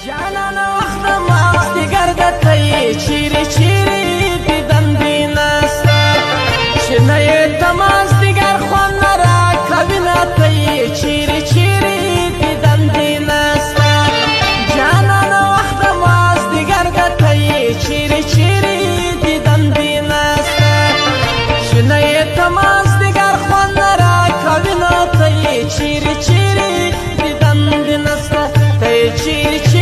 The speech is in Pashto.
جانانه وخت مازدیګر درته یې چیرې چیرې دیدن دې نسته شنه یې د مازدیګر خوند نه راکوینه ته یې چیرې چیرې دیدن دې نسته جانانه وخت مازدیګر درته یې چیرې چیرې دیدن دې نسته شنه یې د مازدیګر خوند نه راکوینه ته یې چیرې چیرې دیدن دې نسته ته یې چیرې